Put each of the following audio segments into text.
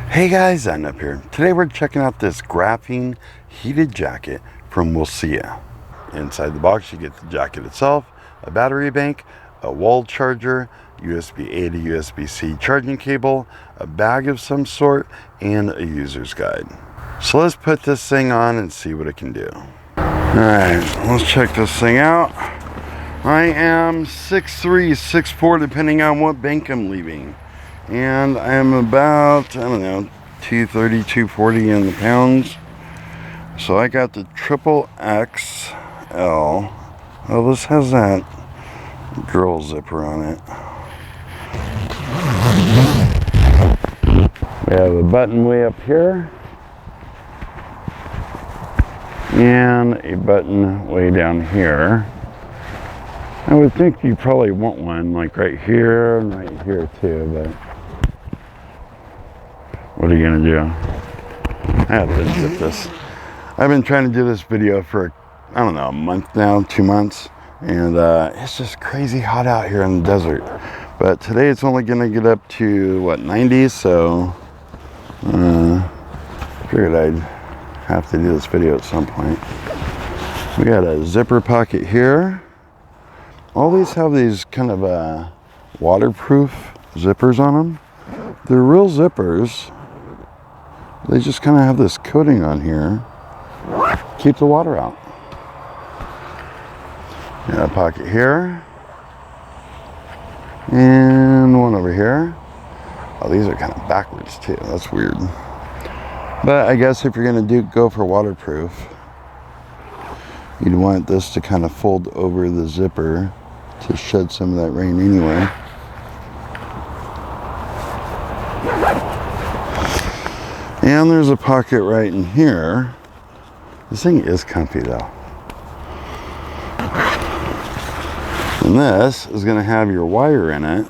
Hey guys, I'm up here. Today we're checking out this graphene heated jacket from WULCEA. Inside the box you get the jacket itself, a battery bank, a wall charger, USB-A to USB-C charging cable, a bag of some sort, and a user's guide. So let's put this thing on and see what it can do. Alright, let's check this thing out. I am 6'3", 6'4", depending on what bank I'm leaving. And I am about, I don't know, 230, 240 in the pounds. So I got the triple XL. Oh, this has that girl zipper on it. We have a button way up here. And a button way down here. I would think you probably want one like right here and right here too, but what are you gonna do? I have to zip this. I've been trying to do this video for, I don't know, a month now, 2 months, and it's just crazy hot out here in the desert. But today it's only gonna get up to, what, 90, so figured I'd have to do this video at some point. We got a zipper pocket here. All these have these kind of waterproof zippers on them. They're real zippers. They just kind of have this coating on here. Keep the water out. Got a pocket here. And one over here. Oh, these are kind of backwards too. That's weird. But I guess if you're going to go for waterproof, you'd want this to kind of fold over the zipper to shed some of that rain anyway. And there's a pocket right in here. This thing is comfy though. And this is going to have your wire in it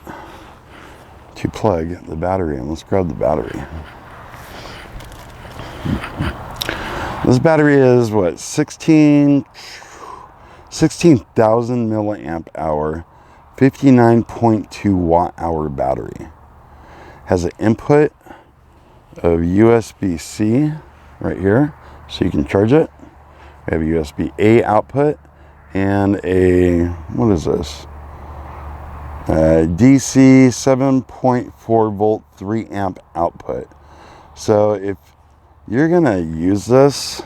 to plug the battery in. Let's grab the battery. This battery is what, 16,000 milliamp hour, 59.2 watt hour battery. Has an input of USB-C right here, so you can charge it. We have a USB-A output and a, what is this? DC 7.4 volt 3 amp output. So if you're gonna use this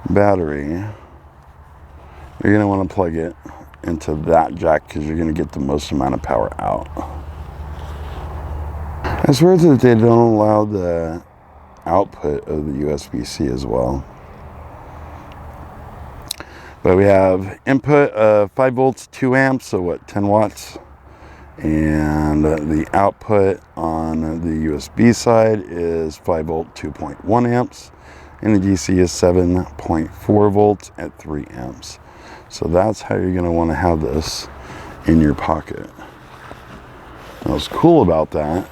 battery, you're gonna want to plug it into that jack because you're gonna get the most amount of power out. I swear that they don't allow the output of the USB-C as well. But we have input of 5 volts, 2 amps, so what, 10 watts? And the output on the USB side is 5 volt, 2.1 amps. And the DC is 7.4 volts at 3 amps. So that's how you're gonna wanna have this in your pocket. Now, what's cool about that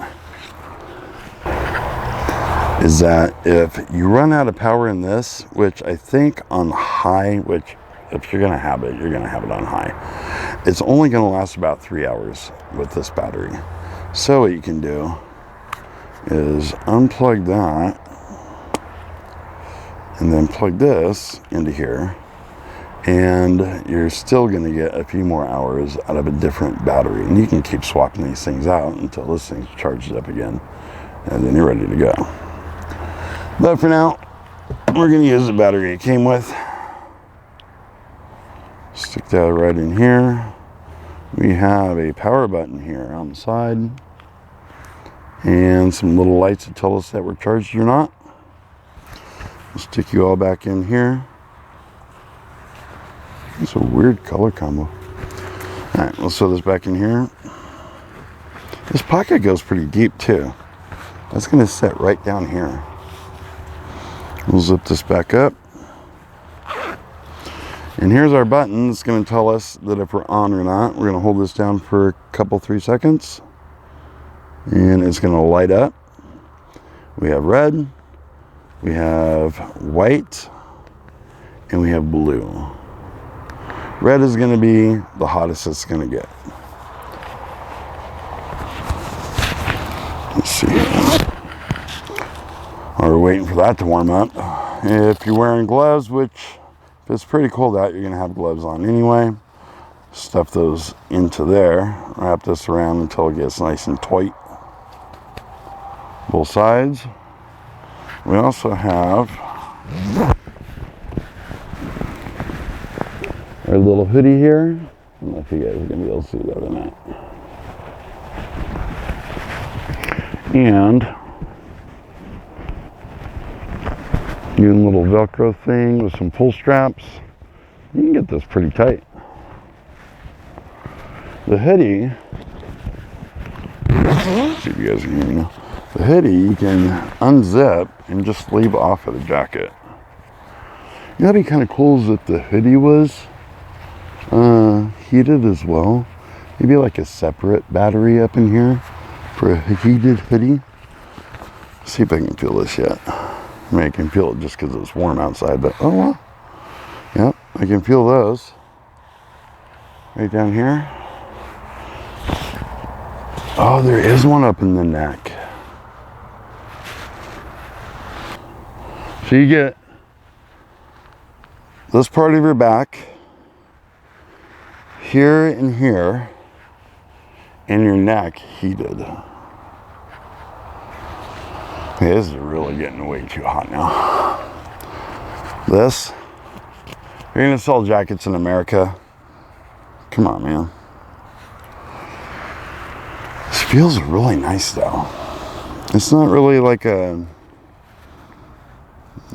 is that if you run out of power in this, which I think on high, which if you're gonna have it, you're gonna have it on high. It's only gonna last about 3 hours with this battery. So what you can do is unplug that and then plug this into here, and you're still gonna get a few more hours out of a different battery. And you can keep swapping these things out until this thing's charged up again, and then you're ready to go. But for now, we're gonna use the battery it came with. Stick that right in here. We have a power button here on the side and some little lights that tell us that we're charged or not. We'll stick you all back in here. It's a weird color combo. All right, let's throw this back in here. This pocket goes pretty deep too. That's gonna sit right down here. We'll zip this back up. And here's our button. It's going to tell us that if we're on or not. We're going to hold this down for a couple, 3 seconds. And it's going to light up. We have red, we have white, and we have blue. Red is going to be the hottest it's going to get. Let's see. While we're waiting for that to warm up. If you're wearing gloves, which if it's pretty cold out, you're gonna have gloves on anyway. Stuff those into there. Wrap this around until it gets nice and tight. Both sides. We also have our little hoodie here. I don't know if you guys are gonna be able to see that or not. And even a little Velcro thing with some pull straps. You can get this pretty tight. The hoodie, let's see if you guys can hear me now. The hoodie you can unzip and just sleeve off of the jacket. You know, that'd be kind of cool is if the hoodie was heated as well. Maybe like a separate battery up in here for a heated hoodie. Let's see if I can feel this yet. I mean, I can feel it just because it's warm outside, but oh well. Yep, I can feel those right down here. Oh, there is one up in the neck. So you get this part of your back, here and here, and your neck heated. Okay, this is really getting way too hot now. This, you're gonna sell jackets in America. Come on, man. This feels really nice though. It's not really like a,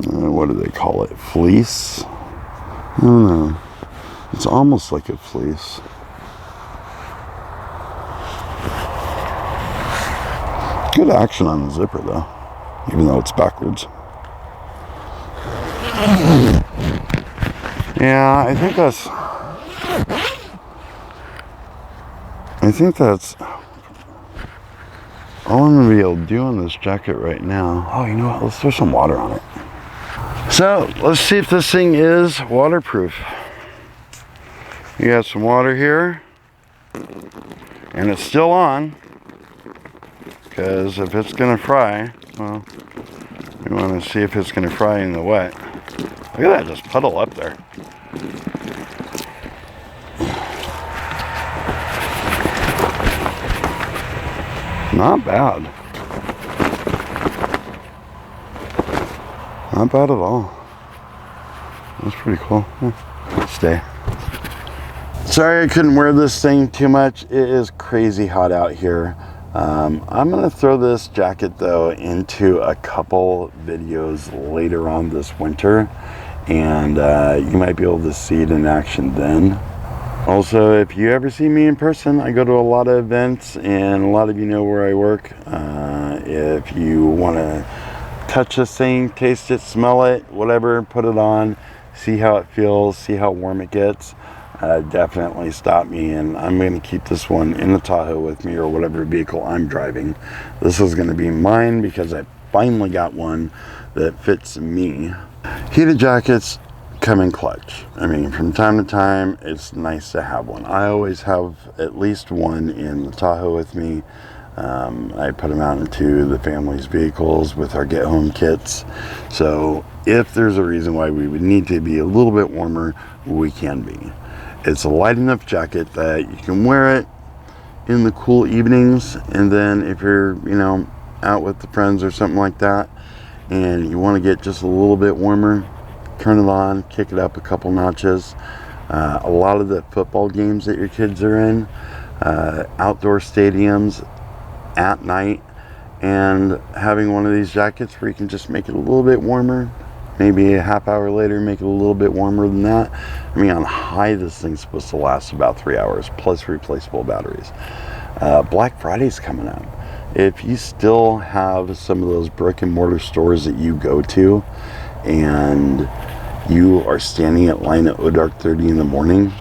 what do they call it? Fleece? I don't know. It's almost like a fleece. Good action on the zipper though, even though it's backwards. Yeah, I think that's all I'm gonna be able to do on this jacket right now. Oh, you know what? Let's throw some water on it. So let's see if this thing is waterproof. You got some water here, and it's still on, because if it's gonna fry, well, we want to see if it's gonna fry in the wet. Look at that, just puddle up there. Not bad. Not bad at all. That's pretty cool. Yeah. Stay. Sorry I couldn't wear this thing too much. It is crazy hot out here. I'm gonna throw this jacket though into a couple videos later on this winter, and you might be able to see it in action then. Also, if you ever see me in person, I go to a lot of events, and a lot of you know where I work. If you want to touch this thing, taste it, smell it, whatever, put it on, see how it feels, see how warm it gets, definitely stop me. And I'm going to keep this one in the Tahoe with me, or whatever vehicle I'm driving. This is going to be mine because I finally got one that fits me. Heated jackets come in clutch. I mean, from time to time, it's nice to have one. I always have at least one in the Tahoe with me. I put them out into the family's vehicles with our get home kits. So if there's a reason why we would need to be a little bit warmer, we can be. It's a light enough jacket that you can wear it in the cool evenings, and then if you're, you know, out with the friends or something like that, and you want to get just a little bit warmer, turn it on, kick it up a couple notches. A lot of the football games that your kids are in, outdoor stadiums at night, and having one of these jackets where you can just make it a little bit warmer, maybe a half hour later make it a little bit warmer than that. I mean, on high, this thing's supposed to last about 3 hours plus replaceable batteries. Black Friday's coming up. If you still have some of those brick and mortar stores that you go to, and you are standing at line at dark 30 in the morning,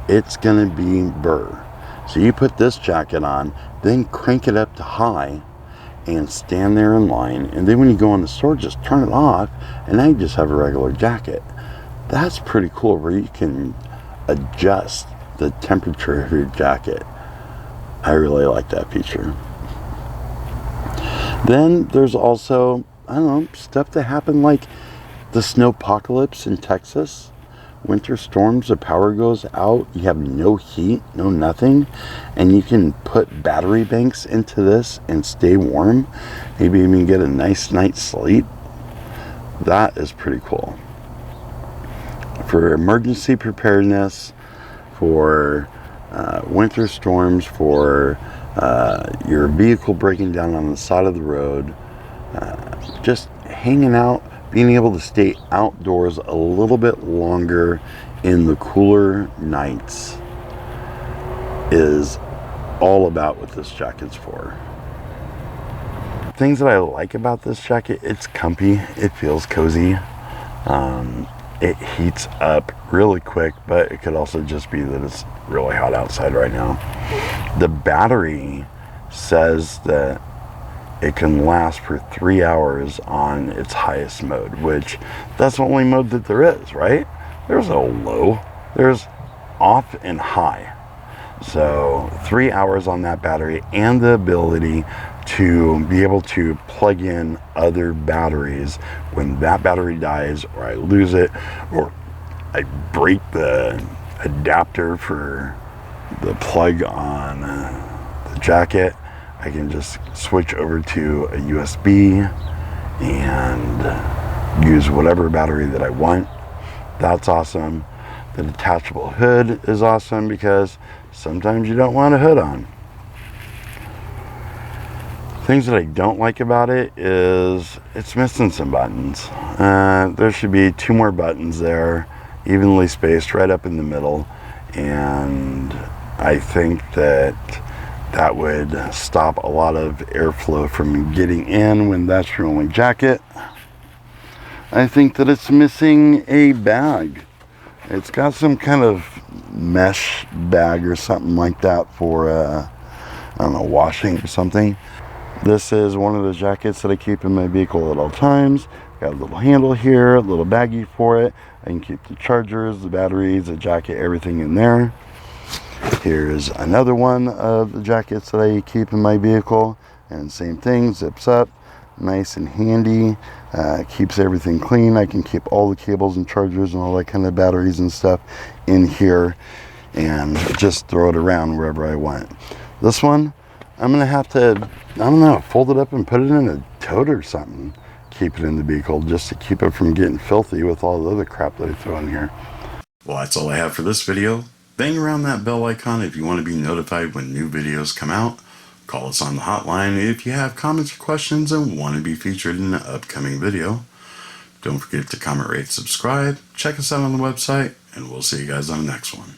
it's gonna be burr. So you put this jacket on, then crank it up to high and stand there in line, and then when you go in the store, just turn it off, and now you just have a regular jacket. That's pretty cool, where you can adjust the temperature of your jacket. I really like that feature. Then there's also I don't know, stuff that happened like the snowpocalypse in Texas. Winter storms, the power goes out, you have no heat, no nothing, and you can put battery banks into this and stay warm, maybe even get a nice night's sleep. That is pretty cool. For emergency preparedness, for winter storms, for your vehicle breaking down on the side of the road, just hanging out, being able to stay outdoors a little bit longer in the cooler nights is all about what this jacket's for. Things that I like about this jacket, it's comfy, it feels cozy, it heats up really quick, but it could also just be that it's really hot outside right now. The battery says that it can last for 3 hours on its highest mode, which that's the only mode that there is, right? There's no low, there's off and high. So 3 hours on that battery, and the ability to be able to plug in other batteries when that battery dies, or I lose it, or I break the adapter for the plug on the jacket. I can just switch over to a USB and use whatever battery that I want. That's awesome. The detachable hood is awesome because sometimes you don't want a hood on. Things that I don't like about it is it's missing some buttons. There should be 2 more buttons there, evenly spaced right up in the middle, and I think that that would stop a lot of airflow from getting in when that's your only jacket. I think that it's missing a bag. It's got some kind of mesh bag or something like that for, I don't know, washing or something. This is one of the jackets that I keep in my vehicle at all times. Got a little handle here, a little baggie for it. I can keep the chargers, the batteries, the jacket, everything in there. Here's another one of the jackets that I keep in my vehicle, and same thing, zips up, nice and handy, keeps everything clean. I can keep all the cables and chargers and all that kind of batteries and stuff in here and just throw it around wherever I want. This one, I'm gonna have to, I don't know, fold it up and put it in a tote or something, keep it in the vehicle just to keep it from getting filthy with all the other crap that I throw in here. Well, that's all I have for this video. Bang around that bell icon if you want to be notified when new videos come out. Call us on the hotline if you have comments or questions and want to be featured in an upcoming video. Don't forget to comment, rate, subscribe. Check us out on the website, and we'll see you guys on the next one.